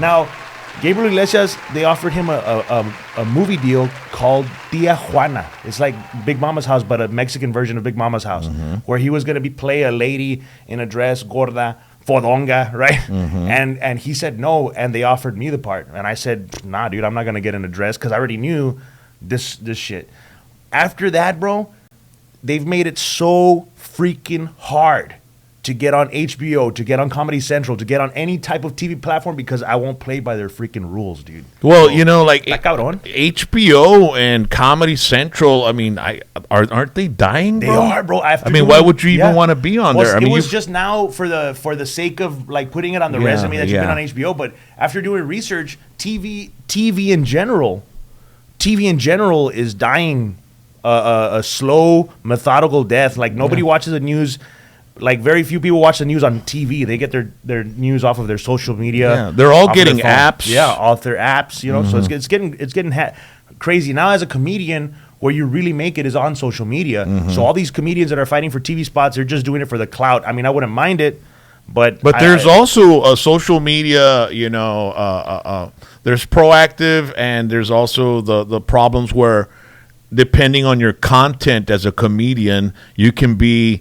Now, Gabriel Iglesias, they offered him a movie deal called Tia Juana. It's like Big Mama's House, but a Mexican version of Big Mama's House, where he was going to play a lady in a dress, gorda, fodonga, right? And he said no, and they offered me the part. And I said, nah, dude, I'm not going to get in a dress because I already knew this shit. After that, bro, they've made it so freaking hard to get on HBO, to get on Comedy Central, to get on any type of TV platform because I won't play by their freaking rules, dude. Well, you know, like HBO and Comedy Central, I mean, aren't they dying, bro? They are, bro. I mean, why would you even want to be on there? I mean, it was just now for the sake of like putting it on the resume that you've been on HBO. But after doing research, TV in general is dying a slow, methodical death. Like nobody watches the news. Like very few people watch the news on TV. They get their news off of their social media. Yeah, they're all getting apps. Yeah, off their apps. You know, so it's getting crazy now. As a comedian, where you really make it is on social media. So all these comedians that are fighting for TV spots, they're just doing it for the clout. I mean, I wouldn't mind it, but there's also a social media. You know, there's proactive, and there's also the problems where, depending on your content as a comedian, you can be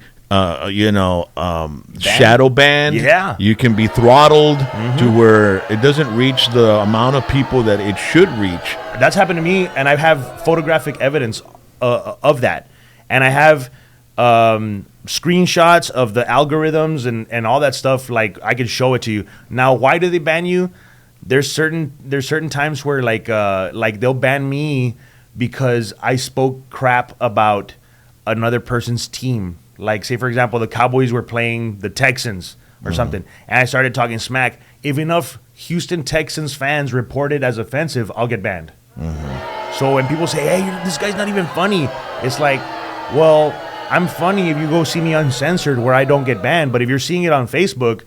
shadow banned. Yeah. You can be throttled to where it doesn't reach the amount of people that it should reach. That's happened to me, and I have photographic evidence of that. And I have screenshots of the algorithms and all that stuff. Like, I could show it to you. Now, why do they ban you? There's certain times where like they'll ban me because I spoke crap about another person's team. Like, say, for example, the Cowboys were playing the Texans or something, and I started talking smack. If enough Houston Texans fans report it as offensive, I'll get banned. So when people say, hey, this guy's not even funny, it's like, well, I'm funny if you go see me uncensored where I don't get banned, but if you're seeing it on Facebook,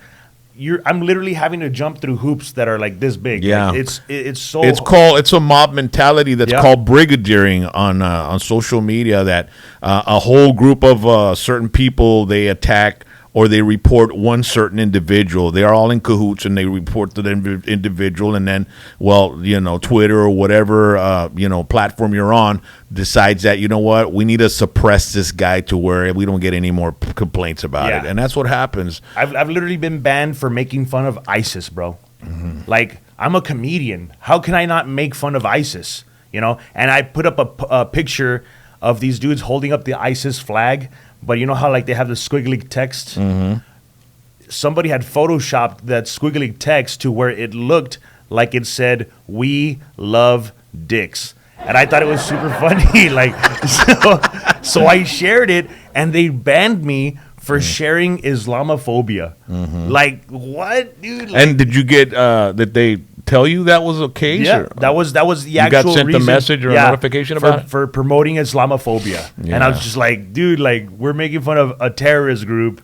I'm literally having to jump through hoops that are like this big. Yeah, like it's a mob mentality that's called brigadiering on social media. That a whole group of certain people, they attack or they report one certain individual. They are all in cahoots and they report the individual, and then, well, you know, Twitter or whatever platform you're on decides that, you know what, we need to suppress this guy to where we don't get any more complaints about it, and that's what happens. I've literally been banned for making fun of ISIS, bro. Like, I'm a comedian. How can I not make fun of ISIS? You know, and I put up a picture of these dudes holding up the ISIS flag. But you know how, like, they have the squiggly text? Somebody had photoshopped that squiggly text to where it looked like it said, "We love dicks." And I thought it was super funny. Like, so I shared it, and they banned me for sharing Islamophobia. Like, what, dude? Like, and did you get, did they tell you that was a case? Yeah, that was the actual you got sent reason, a message or a notification about it? For promoting Islamophobia. And I was just like, dude, like, we're making fun of a terrorist group.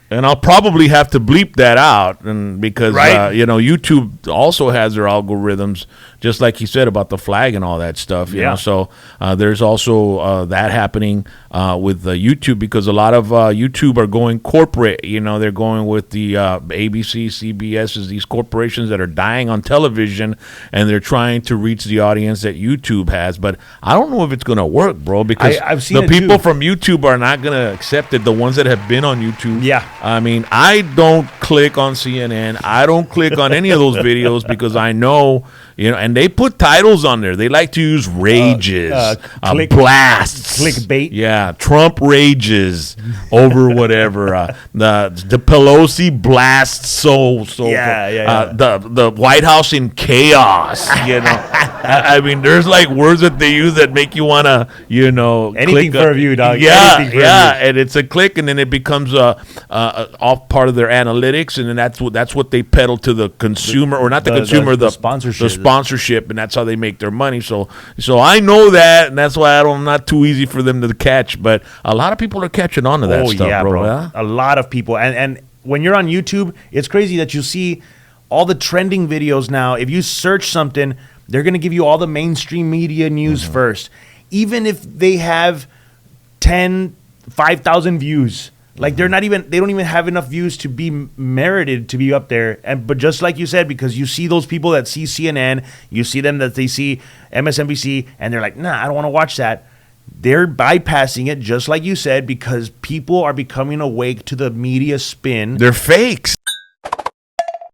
And I'll probably have to bleep that out, and because YouTube also has their algorithms, just like you said about the flag and all that stuff. You know, so there's also that happening with YouTube, because a lot of YouTube are going corporate. You know, they're going with the ABC, CBS, these corporations that are dying on television, and they're trying to reach the audience that YouTube has. But I don't know if it's going to work, bro, because I've seen the people from YouTube are not going to accept it. The ones that have been on YouTube, I mean, I don't click on CNN. I don't click on any of those videos because I know, and they put titles on there. They like to use rages, blasts, clickbait. Yeah, Trump rages over whatever. The Pelosi blasts the White House in chaos. I mean, there's like words that they use that make you want to, anything for a view, dog. And it's a click, and then it becomes off part of their analytics, and then that's what they peddle to the consumer, or not the consumer, the sponsorship, and that's how they make their money. So I know that, and that's why I'm not too easy for them to catch. But a lot of people are catching on to that stuff, bro. Yeah? A lot of people, and when you're on YouTube, it's crazy that you see all the trending videos now. If you search something, they're going to give you all the mainstream media news first, even if they have 5,000 views. Like they don't even have enough views to be merited to be up there. But just like you said, because you see those people that see CNN, you see them that they see MSNBC, and they're like, nah, I don't want to watch that. They're bypassing it, just like you said, because people are becoming awake to the media spin. They're fakes.